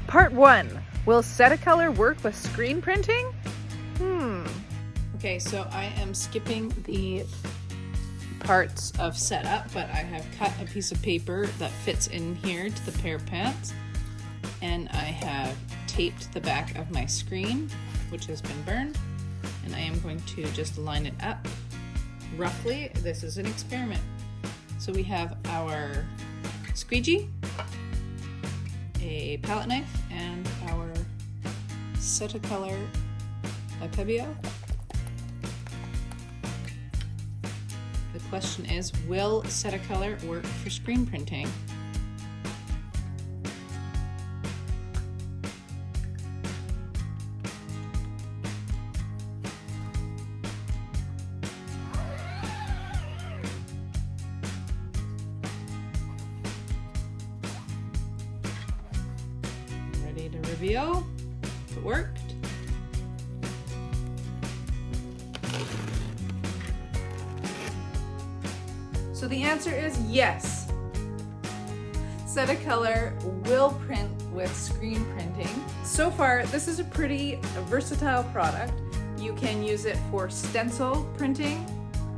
Part 1. Will Setacolor work with screen printing? Okay, so I am skipping the parts of setup, but I have cut a piece of paper that fits in here to the pair of pants, and I have taped the back of my screen, which has been burned, and I am going to just line it up roughly. This is an experiment. So we have our squeegee, a palette knife, and our Setacolor by Pébéo. The question is, will Setacolor work for screen printing? Ready to reveal if it worked? So the answer is yes. Setacolor will print with screen printing. So far, this is a pretty versatile product. You can use it for stencil printing,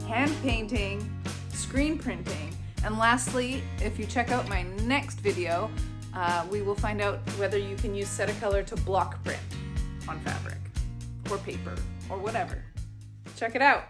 hand painting, screen printing, and lastly, if you check out my next video, we will find out whether you can use Setacolor to block print on fabric or paper or whatever. Check it out.